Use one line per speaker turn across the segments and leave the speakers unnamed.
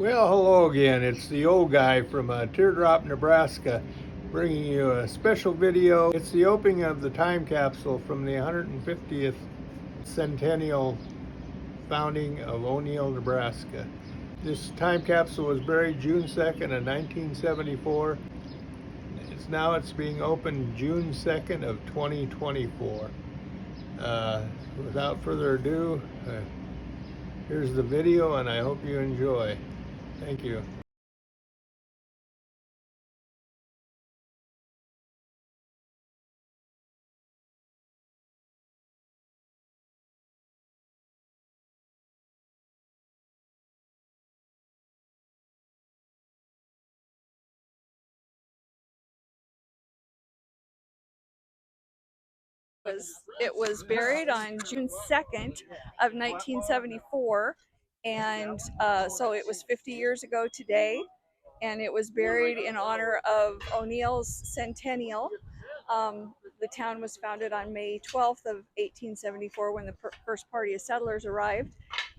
Well, hello again. It's the old guy from Teardrop, Nebraska, bringing you a special video. It's the opening of the time capsule from the 150th centennial founding of O'Neill, Nebraska. This time capsule was buried June 2nd of 1974. It's being opened June 2nd of 2024. Without further ado, here's the video, and I hope you enjoy. Thank you.
It was buried on June 2nd of 1974, and so it was 50 years ago today, and it was buried in honor of O'Neill's centennial. The town was founded on May 12th of 1874 when the first party of settlers arrived.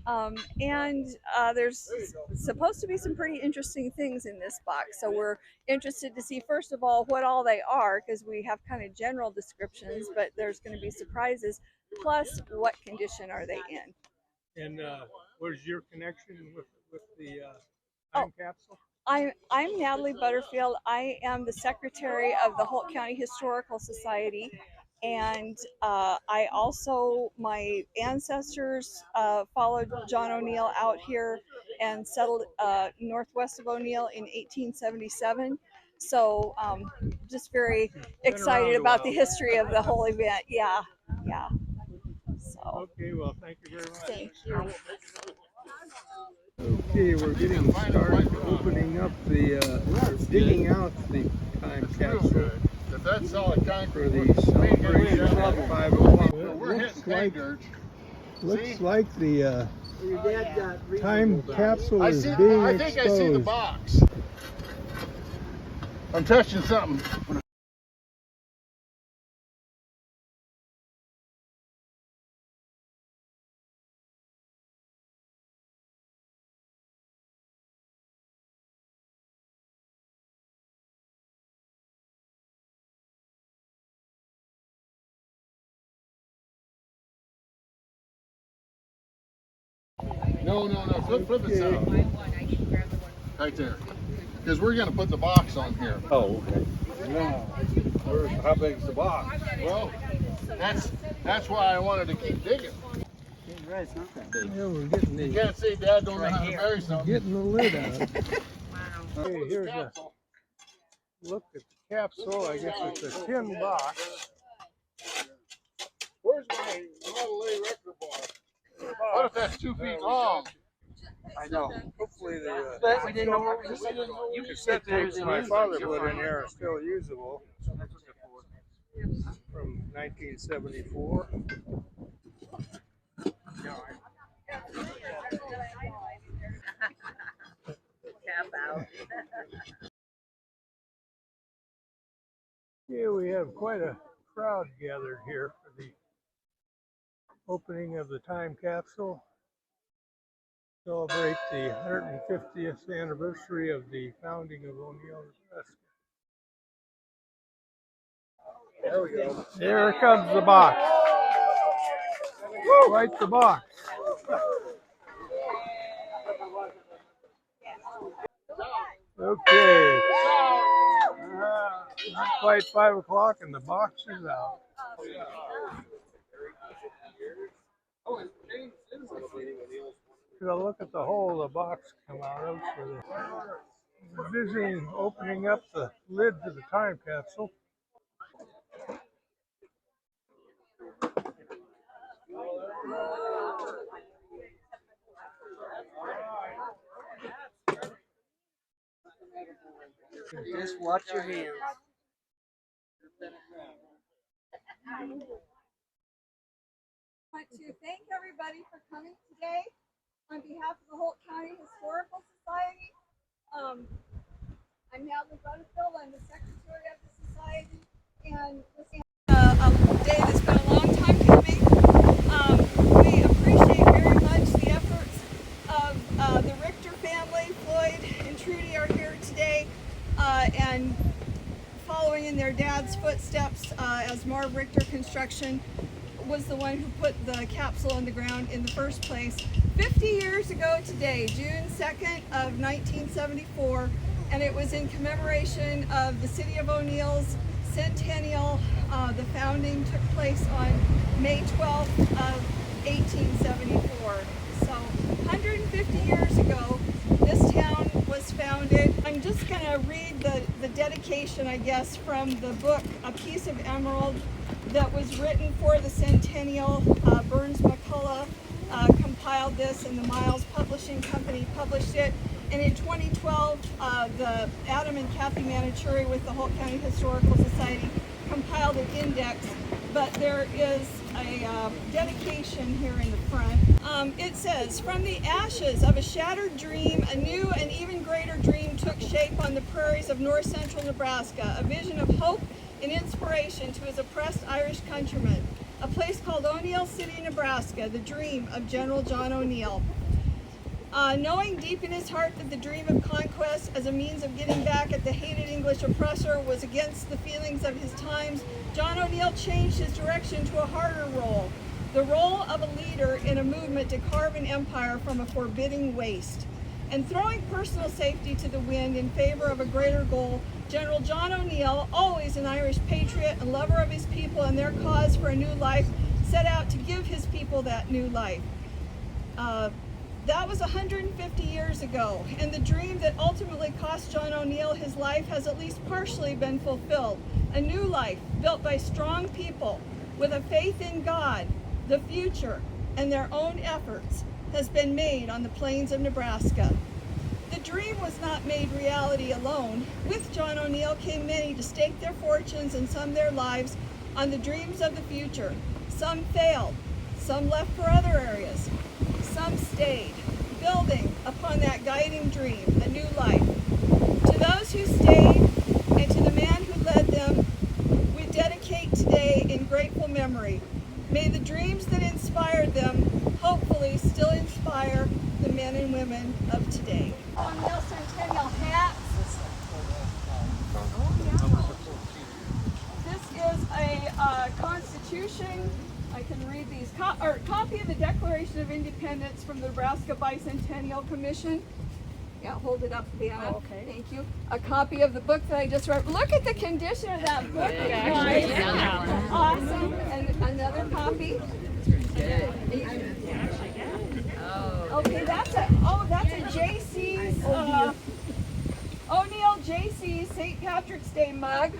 And there's supposed to be some pretty interesting things in this box. So we're interested to see, first of all, what all they are, because we have kind of general descriptions, but there's going to be surprises. Plus, what condition are they in?
And what is your connection with the time capsule?
I'm Natalie Butterfield. I am the secretary of the Holt County Historical Society, and I also, my ancestors followed John O'Neill out here and settled northwest of O'Neill in 1877. So just very excited about the history of the whole event. Yeah. So.
Okay, well, thank you very much.
Thank you.
Okay, we're getting started opening up the, digging out the time capsule
If that's solid concrete,
for the celebration at 5 o'clock. Looks like the time capsule is being
I think I see the
exposed.
box. I'm touching something. No. Flip it out. Right there. Because we're going to put the box on here.
Oh, okay. How big is the box?
Well, that's why I wanted to keep digging.
Yeah, we're getting
You
the,
can't see Dad don't know how to bury something.
getting the lid out. Okay, here's a look at the capsule. I guess it's a tin box.
Where's my Model A record bar? What if that's 2 feet long?
I know. Hopefully the cassette tapes my father put in there are still usable from 1974. Yeah, we have quite a crowd gathered here for the opening of the time capsule. Celebrate the 150th anniversary of the founding of O'Neill, Nebraska. There we go. There comes the box. Right the box. Okay. Not quite 5 o'clock and the box is out. Should I look at the hole the box come out of for the visiting, opening up the lid to the time capsule.
Just watch your hands.
I want to thank everybody for coming today on behalf of the Holt County Historical Society. I'm Natalie Butterfield. I'm the secretary of the society, and this is a day that's been a long time coming. We appreciate very much the efforts of the Richter family, Floyd and following in their dad's footsteps, as Marv Richter Construction was the one who put the capsule in the ground in the first place 50 years ago today, June 2nd of 1974, and it was in commemoration of the city of O'Neill's centennial. The founding took place on May 12th of 1874. So 150 years ago, this town was founded. I'm just going to read the dedication, I guess, from the book, A Piece of Emerald, that was written for the centennial. Burns McCullough compiled this, and the Miles Publishing Company published it. And in 2012, the Adam and Kathy Manichuri with the Holt County Historical Society compiled an index, but there is a dedication here in the front. It says, from the ashes of a shattered dream, a new and even greater dream took shape on the prairies of north central Nebraska, a vision of hope and inspiration to his oppressed Irish countrymen. A place called O'Neill City, Nebraska, the dream of General John O'Neill. Knowing deep in his heart that the dream of conquest as a means of getting back at the hated English oppressor was against the feelings of his times, John O'Neill changed his direction to a harder role, the role of a leader in a movement to carve an empire from a forbidding waste. And throwing personal safety to the wind in favor of a greater goal, General John O'Neill, always an Irish patriot and lover of his people and their cause for a new life, set out to give his people that new life. That was 150 years ago, and the dream that ultimately cost John O'Neill his life has at least partially been fulfilled. A new life built by strong people with a faith in God, the future, and their own efforts has been made on the plains of Nebraska. The dream was not made reality alone. With John O'Neill came many to stake their fortunes and some their lives on the dreams of the future. Some failed, some left for other areas. Some stayed, building upon that guiding dream, a new life. To those who stayed and to the man who led them, we dedicate today in grateful memory. May the dreams that inspired them hopefully still inspire the men and women of today. O'Neill Centennial hats. This is a Constitution. I can read these. Copy of the Declaration of Independence from the Nebraska Bicentennial Commission. Yeah, hold it up, Deanna. Oh, okay. Thank you. A copy of the book that I just read. Look at the condition of that book. Yeah. Awesome. And another copy. Okay, that's a JC's O'Neill JC St. Patrick's Day mug.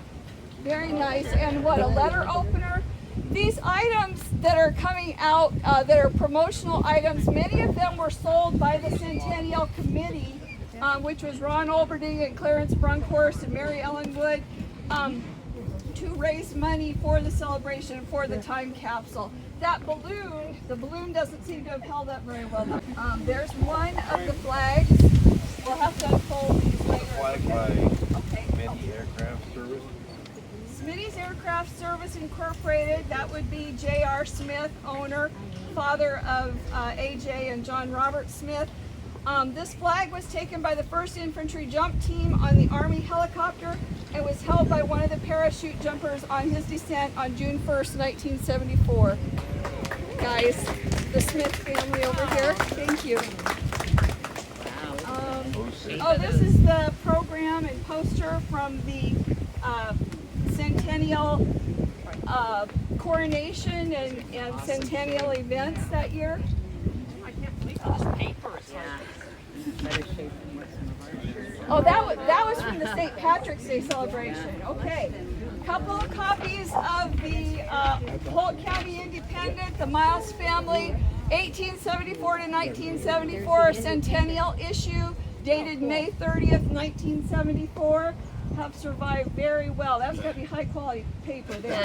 Very nice. And what, a letter opener? These items that are coming out, that are promotional items, many of them were sold by the Centennial Committee, which was Ron Olberding and Clarence Brunkhorst and Mary Ellen Wood, to raise money for the celebration, for the time capsule. That balloon, the balloon doesn't seem to have held up very well. There's one of the flags. We'll have to unfold these later.
Flag by Smitty Aircraft Service.
Smitty's Aircraft Service Incorporated, that would be J.R. Smith, owner, father of A.J. and John Robert Smith. This flag was taken by the 1st Infantry Jump Team on the Army helicopter and was held by one of the parachute jumpers on his descent on June 1st, 1974. Guys, the Smith family over here, thank you. This is the program and poster from the Centennial coronation and Centennial events that year. I can't believe this paper is Oh, that was from the St. Patrick's Day celebration. Okay. Couple of copies of the Holt County Independent, the Miles family, 1874 to 1974 centennial issue, dated May 30th, 1974. Have survived very well. That's got to be high quality paper there.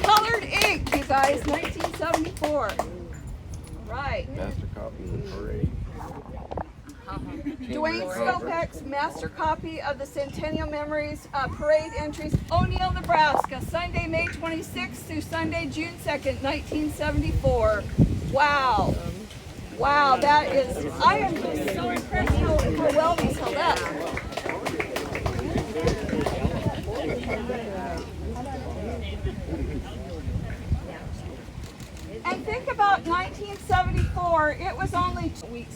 colored ink, you guys, 1974. Right.
Master copy of the parade.
Dwayne Skopek's master copy of the Centennial Memories Parade entries, O'Neill, Nebraska, Sunday, May 26th through Sunday, June 2nd, 1974. Wow. Wow, that is, I am just so impressed how well these held up. And think about 1974, it was only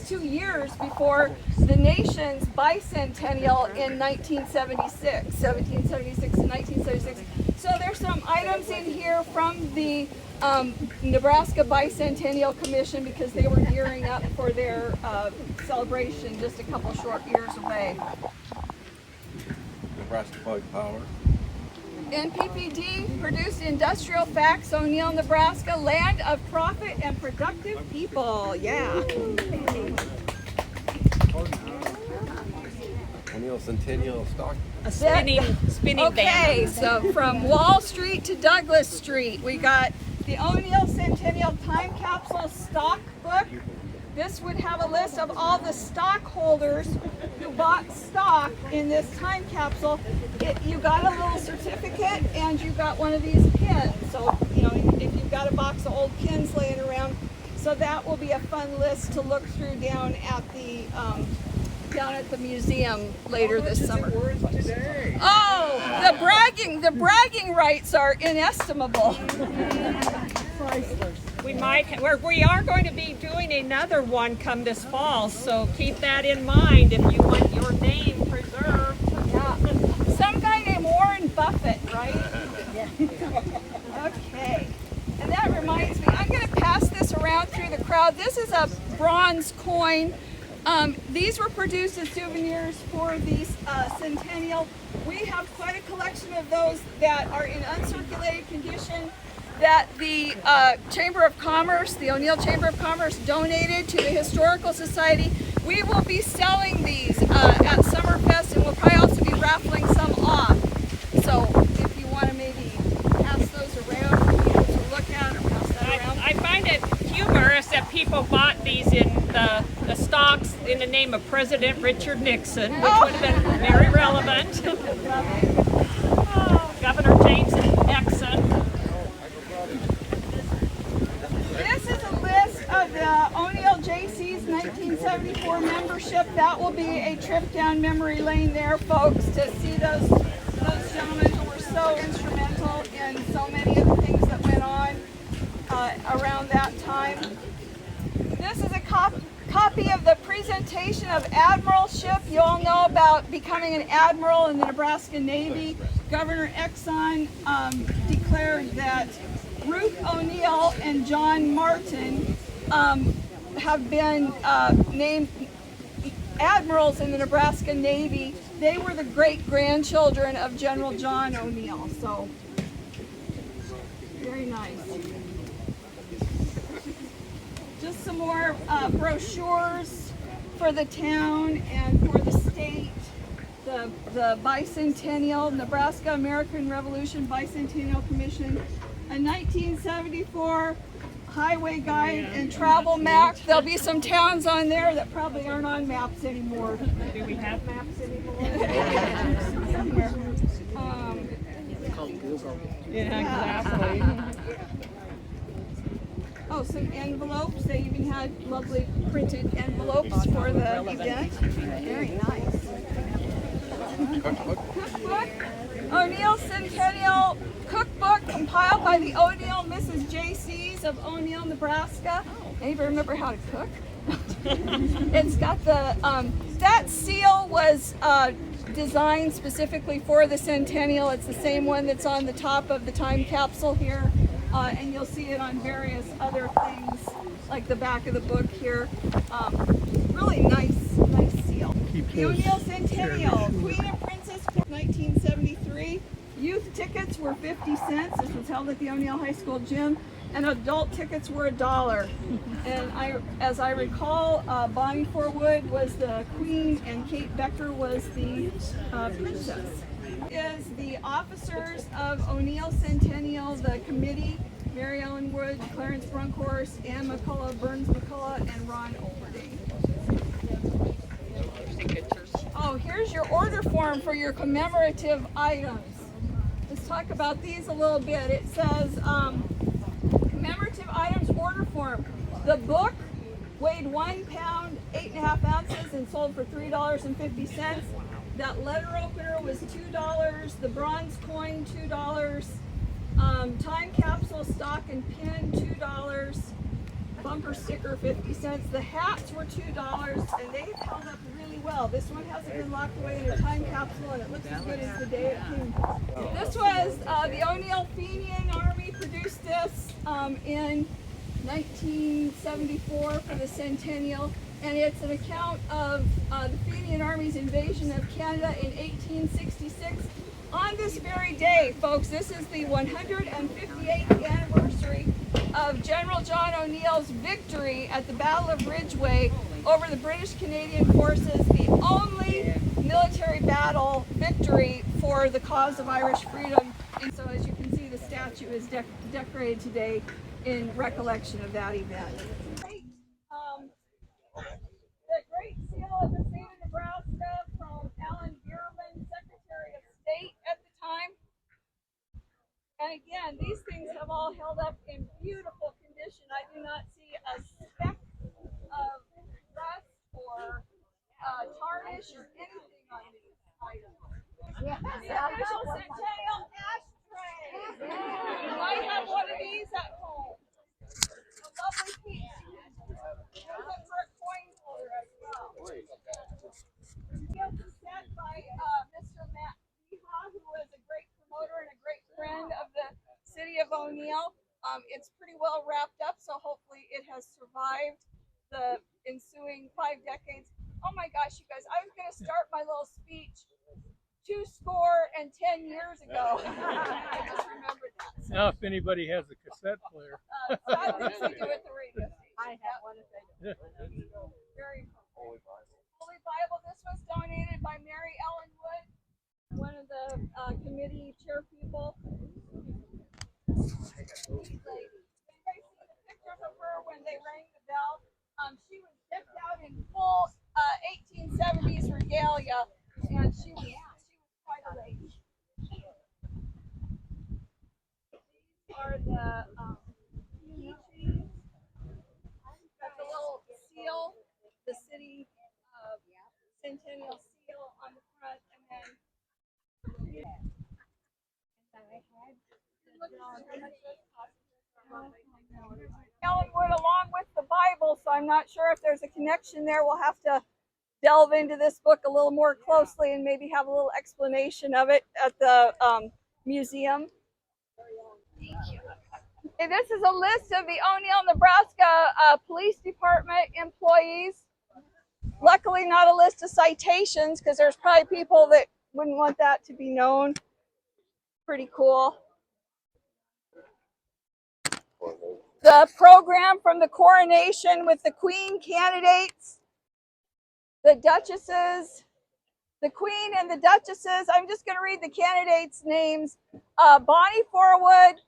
2 years before the nation's bicentennial in 1776 to 1976. So there's some items in here from the Nebraska Bicentennial Commission because they were gearing up for their celebration just a couple short years away.
Nebraska Public Power.
NPPD produced Industrial Facts, O'Neill, Nebraska, land of profit and productive people. Yeah.
O'Neill Centennial Stock.
A spinning
Okay,
band.
so from Wall Street to Douglas Street, we got the O'Neill Centennial Time Capsule Stock Book. This would have a list of all the stockholders who bought stock in this time capsule. You got a little certificate and you got one of these pins. So, you know, if you've got a box of old pins laying around, so that will be a fun list to look through down at the museum later this summer. Oh, the bragging rights are inestimable.
We are going to be doing another one come this fall, so keep that in mind if you want your name preserved.
Yeah. Some guy named Warren Buffett, right? Okay. And that reminds me, I'm going to pass this around through the crowd. This is a bronze coin. These were produced as souvenirs for the centennial. We have quite a collection of those that are in uncirculated condition that the Chamber of Commerce, the O'Neill Chamber of Commerce, donated to the Historical Society. We will be selling these at Summerfest, and we'll probably also be raffling some off. So if you want to maybe pass those around for people to look at, or pass that around.
I find it humorous that people bought these in the stocks in the name of President Richard Nixon, which would have been very relevant. Oh, Governor James Exon.
This is a list of the O'Neill JC's 1974 membership. That will be a trip down memory lane there, folks, to see those gentlemen who were so instrumental in so many of the things that went on around that time. This is a copy of the presentation of admiralship. You all know about becoming an admiral in the Nebraska Navy. Governor Exon declared that Ruth O'Neill and John Martin have been named admirals in the Nebraska Navy. They were the great-grandchildren of General John O'Neill, so very nice. Just some more brochures for the town and for the state. The Bicentennial, Nebraska American Revolution Bicentennial Commission, a 1974 highway guide and travel map. There'll be some towns on there that probably aren't on maps anymore.
Do we have maps anymore? Yeah, exactly.
Oh, some envelopes. They even had lovely printed envelopes for the event. Very nice. Cookbook. O'Neill Centennial Cookbook compiled by the O'Neill Mrs. JC's of O'Neill, Nebraska. Anybody remember how to cook? It's got the, that seal was designed specifically for the centennial. It's the same one that's on the top of the time capsule here. And you'll see it on various other things, like the back of the book here. Really nice seal. The O'Neill Centennial, Queen and Princess, 1973. Youth tickets were 50 cents. This was held at the O'Neill High School gym. And adult tickets were $1. And as I recall, Bonnie Forwood was the queen and Kate Becker was the princess. Is the officers of O'Neill Centennial, the committee: Mary Ellen Wood, Clarence Brunkhorst, Ann McCullough, Burns McCullough, and Ron Overding. Oh, here's your order form for your commemorative items. Let's talk about these a little bit. It says commemorative items order form. The book weighed 1 pound, 8.5 ounces, and sold for $3.50. That letter opener was $2. The bronze coin, $2. Time capsule stock and pin, $2. Bumper sticker, 50 cents. The hats were $2, and they've held up really well. This one hasn't been locked away in a time capsule, and it looks as good as the day it came. This was the O'Neill Fenian Army produced this in 1974 for the centennial, and it's an account of the Fenian Army's invasion of Canada in 1866. On this very day, folks, this is the 158th anniversary of General John O'Neill's victory at the Battle of Ridgeway over the British Canadian forces, the only military battle victory for the cause of Irish freedom. And so as you can see, the statue is decorated today in recollection of that event. The Great Seal of the State of Nebraska from Alan Bierman, Secretary of State at the time. And again, these things have all held up in beautiful condition. I do not see a speck of rust or tarnish or anything on these items. The official centennial ashtray. I have one of these at home. A lovely piece. There's a for a coin holder as well. This is set by Mr. Matt Beha, who was a great promoter and a great friend of the city of O'Neill. It's pretty well wrapped up, so hopefully it has survived the ensuing 5 decades. Oh my gosh, you guys, I was going to start my little speech 10 years ago. I just remembered that. So,
Now, if anybody has a cassette player.
sadly, we do at the radio station.
I have one of those.
Very Holy Bible. This was donated by Mary Ellen Wood, one of the committee chair people. Anybody see the pictures of her when they rang the bell? She was decked out in full 1870s regalia, and she was quite a lady. These are the key trees. Got the little seal, the city centennial seal on the front, and then Ellen Wood along with the Bible, so I'm not sure if there's a connection there. We'll have to delve into this book a little more closely and maybe have a little explanation of it at the museum. Okay, this is a list of the O'Neill, Nebraska Police Department employees. Luckily, not a list of citations, because there's probably people that wouldn't want that to be known. Pretty cool. The program from the coronation with the Queen candidates, the Duchesses, the Queen and the Duchesses. I'm just going to read the candidates' names. Bonnie Forwood.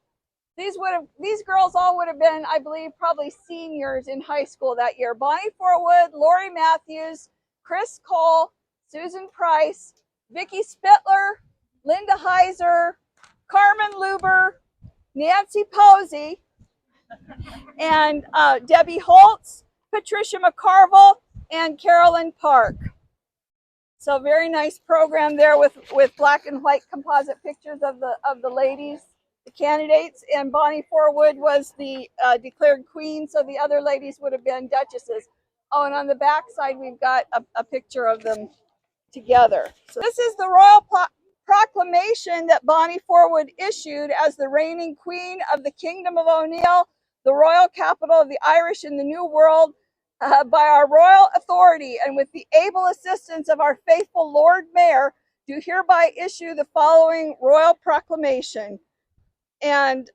These girls all would have been, I believe, probably seniors in high school that year. Bonnie Forwood, Lori Matthews, Chris Cole, Susan Price, Vicki Spittler, Linda Heiser, Carmen Luber, Nancy Posey, and Debbie Holtz, Patricia McCarville, and Carolyn Park. So very nice program there with black and white composite pictures of the ladies, the candidates, and Bonnie Forwood was the declared queen, so the other ladies would have been duchesses. Oh, and on the back side we've got a picture of them together. So this is the royal proclamation that Bonnie Forwood issued as the reigning queen of the Kingdom of O'Neill, the royal capital of the Irish in the New World, by our royal authority and with the able assistance of our faithful Lord Mayor, do hereby issue the following royal proclamation. And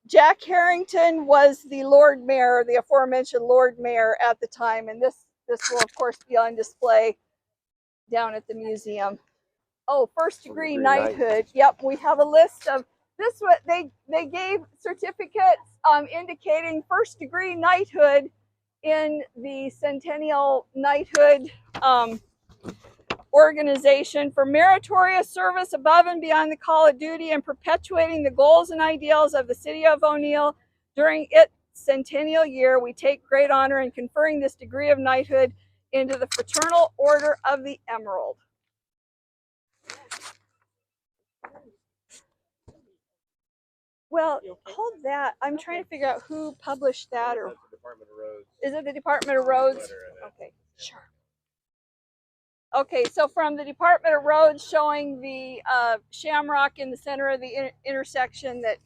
Jack Harrington was the Lord Mayor, the aforementioned Lord Mayor at the time, and this will of course be on display down at the museum. Oh, first degree knighthood. Yep, we have a list of this. What they gave certificates indicating first degree knighthood in the Centennial Knighthood organization for meritorious service above and beyond the call of duty and perpetuating the goals and ideals of the city of O'Neill during its centennial year. We take great honor in conferring this degree of knighthood into the Fraternal Order of the Emerald. Well, hold that. I'm trying to figure out who published that, or is it the Department of Roads? Okay, sure. Okay, so from the Department of Roads, showing the shamrock in the center of the intersection that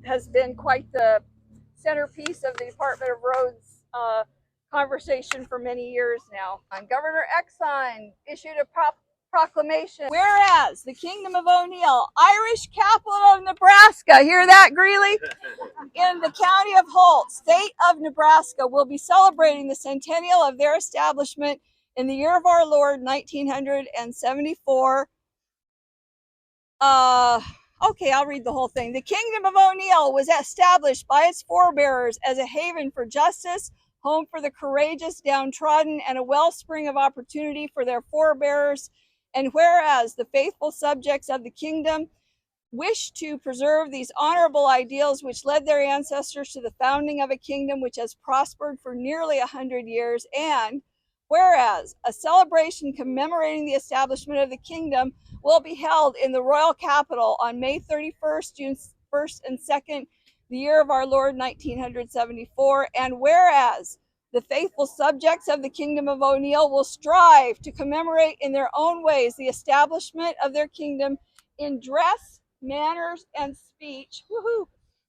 has been quite the centerpiece of the Department of Roads conversation for many years now. Governor Exxon issued a proclamation. Whereas the Kingdom of O'Neill, Irish capital of Nebraska, hear that, Greeley? In the county of Holt, state of Nebraska, will be celebrating the centennial of their establishment in the year of our Lord, 1974. Okay, I'll read the whole thing. The Kingdom of O'Neill was established by its forebearers as a haven for justice, home for the courageous, downtrodden, and a wellspring of opportunity for their forebearers. And whereas the faithful subjects of the kingdom wish to preserve these honorable ideals which led their ancestors to the founding of a kingdom which has prospered for nearly 100 years, and whereas a celebration commemorating the establishment of the kingdom will be held in the royal capital on May 31st, June 1st and 2nd, the year of our Lord, 1974, and whereas the faithful subjects of the Kingdom of O'Neill will strive to commemorate in their own ways the establishment of their kingdom in dress, manners, and speech. Woohoo!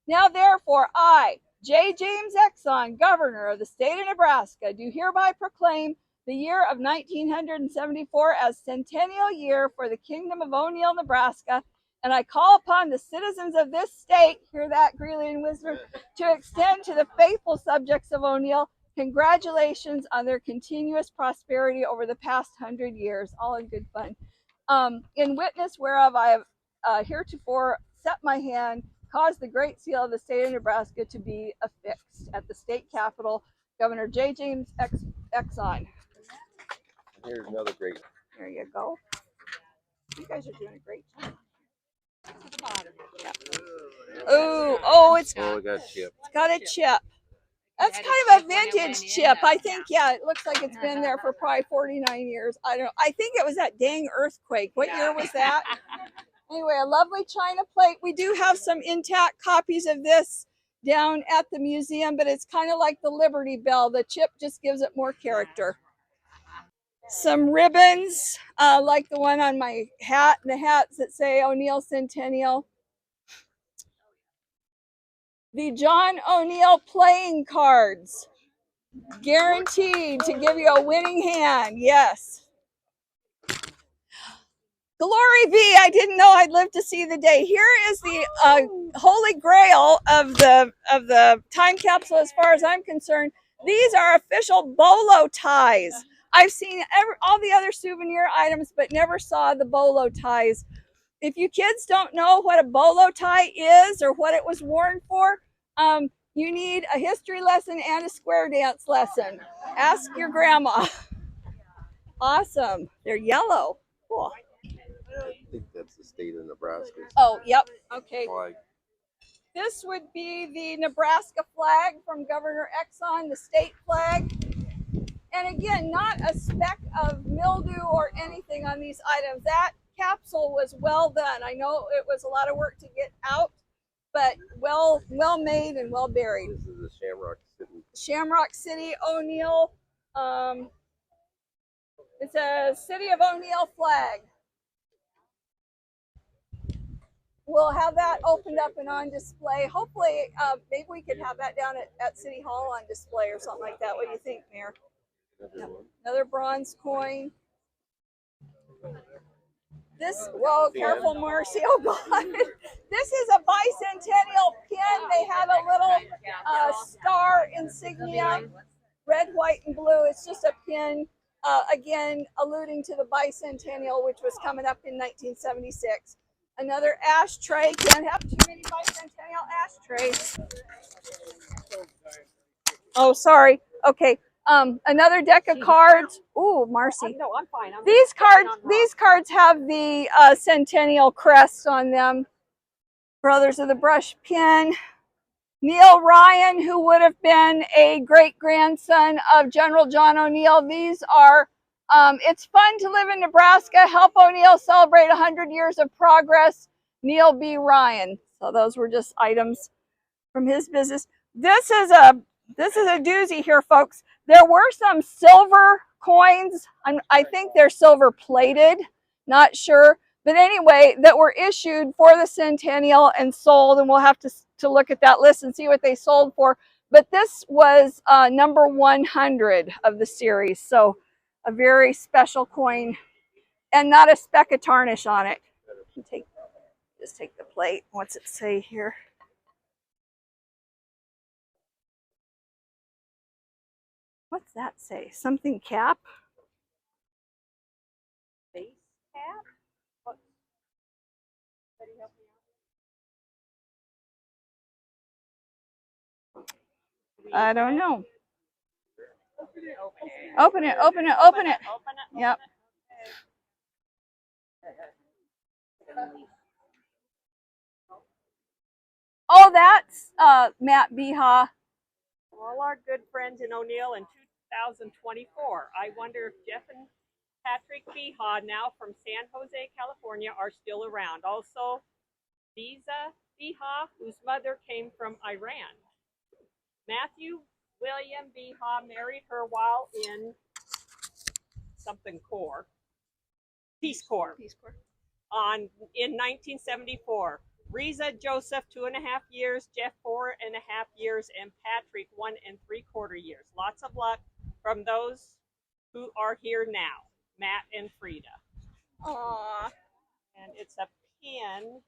Now therefore, I, J. James Exxon, Governor of the state of Nebraska, do hereby proclaim the year of 1974 as centennial year for the Kingdom of O'Neill, Nebraska, and I call upon the citizens of this state, hear that, Greeley and Wisdom, to extend to the faithful subjects of O'Neill congratulations on their continuous prosperity over the past 100 years, all in good fun. In witness whereof I have heretofore set my hand, caused the great seal of the state of Nebraska to be affixed at the state capitol. Governor J. James Exxon.
Here's another great.
There you go. You guys are doing a great job. Yeah. Oh, it's
Oh, we got a chip.
got a chip. That's kind of a vintage chip. I think, yeah, it looks like it's been there for probably 49 years. I don't know. I think it was that dang earthquake. What year was that? Anyway, a lovely china plate. We do have some intact copies of this down at the museum, but it's kind of like the Liberty Bell. The chip just gives it more character. Some ribbons, like the one on my hat, and the hats that say O'Neill Centennial. The John O'Neill playing cards, guaranteed to give you a winning hand. Yes. Glory be! I didn't know I'd live to see the day. Here is the holy grail of the time capsule, as far as I'm concerned. These are official bolo ties. I've seen all the other souvenir items, but never saw the bolo ties. If you kids don't know what a bolo tie is or what it was worn for, you need a history lesson and a square dance lesson. Ask your grandma. Awesome. They're yellow. Cool.
I think that's the state of Nebraska.
Oh, yep. Okay.
Flag.
This would be the Nebraska flag from Governor Exxon, the state flag. And again, not a speck of mildew or anything on these items. That capsule was well done. I know it was a lot of work to get out, but well made and well buried.
This is the Shamrock City.
Shamrock City, O'Neill. It's a City of O'Neill flag. We'll have that opened up and on display. Hopefully, maybe we could have that down at City Hall on display or something like that. What do you think, Mayor? Another bronze coin. This, whoa, careful, Marcy. Oh, God. This is a bicentennial pin. They have a little star insignia, red, white, and blue. It's just a pin, again, alluding to the bicentennial, which was coming up in 1976. Another ashtray. Can't have too many bicentennial ashtrays. Oh, sorry. Okay. Another deck of cards. Ooh, Marcy.
No, I'm fine.
These cards have the centennial crest on them. Brothers of the Brush pin. Neil Ryan, who would have been a great-grandson of General John O'Neill. These are, it's fun to live in Nebraska. Help O'Neill celebrate 100 years of progress. Neil B. Ryan. So those were just items from his business. This is a doozy here, folks. There were some silver coins. I think they're silver plated, not sure. But anyway, that were issued for the centennial and sold, and we'll have to look at that list and see what they sold for. But this was number 100 of the series, so a very special coin, and not a speck of tarnish on it. Just take the plate. What's it say here? What's that say? Something cap? Base cap? What? Help me out. I don't know. Open it, open it, open it. Yep. Oh, that's Matt Beha.
All our good friends in O'Neill in 2024. I wonder if Jeff and Patrick Beha, now from San Jose, California, are still around. Also, Visa Beha, whose mother came from Iran. Matthew William Beha married her while in something Corps, Peace Corps, in 1974. Riza Joseph, 2.5 years, Jeff, 4.5 years, and Patrick, 1 3/4 years. Lots of luck from those who are here now, Matt and Frida.
Aww.
And it's a pin,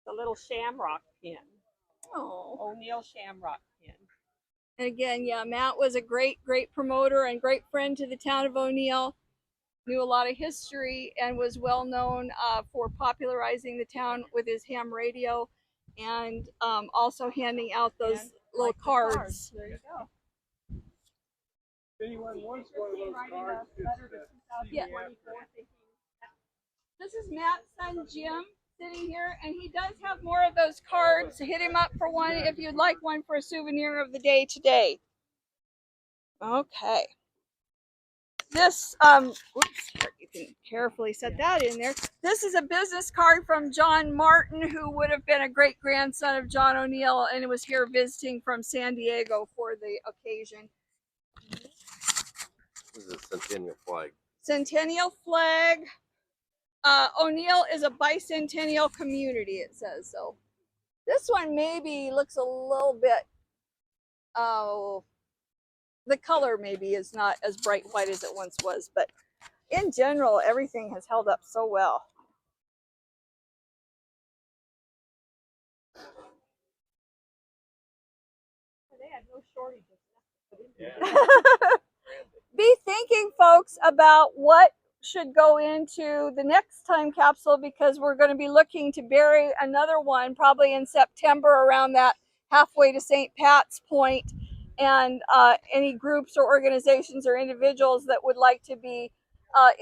the little shamrock pin.
Oh.
O'Neill shamrock pin.
And again, yeah, Matt was a great promoter and great friend to the town of O'Neill. Knew a lot of history and was well known for popularizing the town with his ham radio, and also handing out those little cards.
There you go.
If anyone wants one of those cards,
Yeah. This is Matt's son Jim sitting here, and he does have more of those cards. Hit him up for one if you'd like one for a souvenir of the day today. Okay. This, oops, you can carefully set that in there. This is a business card from John Martin, who would have been a great-grandson of John O'Neill, and was here visiting from San Diego for the occasion.
This is a centennial flag.
Centennial flag. O'Neill is a bicentennial community, it says. So this one maybe looks a little bit, the color maybe is not as bright white as it once was, but in general, everything has held up so well.
They had no shortage of stuff.
Yeah.
Be thinking, folks, about what should go into the next time capsule, because we're going to be looking to bury another one probably in September, around that halfway to St. Pat's point. And any groups or organizations or individuals that would like to be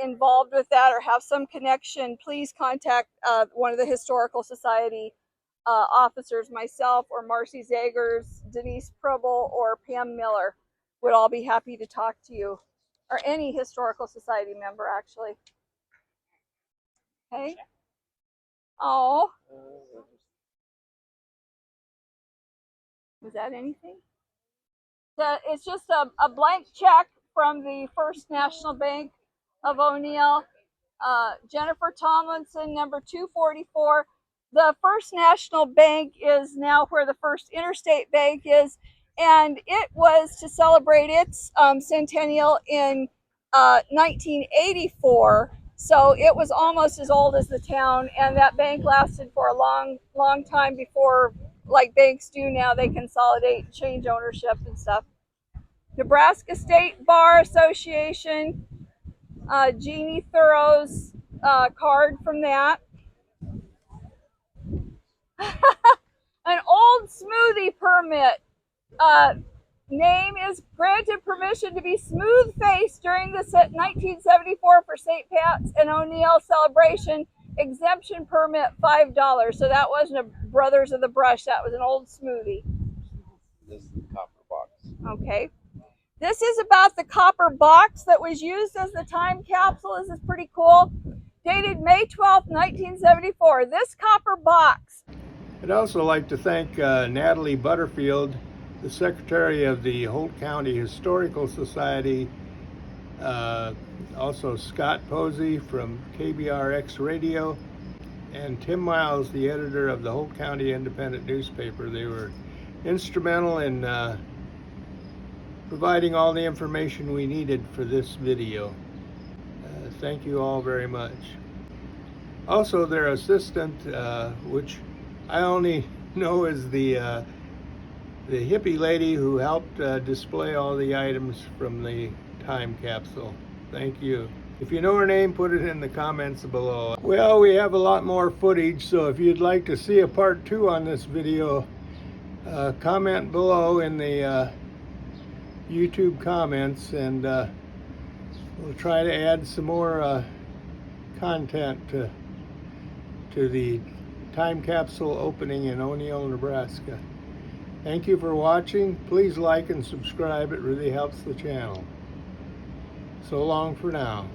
involved with that or have some connection, please contact one of the Historical Society officers, myself or Marcy Zagers, Denise Pribble, or Pam Miller. Would all be happy to talk to you, or any Historical Society member, actually. Okay. Oh. Was that anything? It's just a blank check from the First National Bank of O'Neill. Jennifer Tomlinson, number 244. The First National Bank is now where the First Interstate Bank is, and it was to celebrate its centennial in 1984. So it was almost as old as the town, and that bank lasted for a long time before, like banks do now, they consolidate, change ownership and stuff. Nebraska State Bar Association, Jeannie Thoreau's card from that. An old smoothie permit. Name is granted permission to be smooth-faced during the 1974 for St. Pat's and O'Neill celebration Exemption permit $5. So that wasn't a Brothers of the Brush, that was an old smoothie.
This is the copper box.
Okay. This is about the copper box that was used as the time capsule. This is pretty cool. Dated May 12th, 1974. This copper box.
I'd also like to thank Natalie Butterfield, the Secretary of the Holt County Historical Society, also Scott Posey from KBRX Radio, and Tim Miles, the editor of the Holt County Independent newspaper. They were instrumental in providing all the information we needed for this video. Thank you all very much. Also, their assistant, which I only know as the hippie lady who helped display all the items from the time capsule. Thank you. If you know her name, put it in the comments below. Well, we have a lot more footage, so if you'd like to see a part 2 on this video, comment below in the YouTube comments, and we'll try to add some more content to the time capsule opening in O'Neill, Nebraska. Thank you for watching. Please like and subscribe. It really helps the channel. So long for now.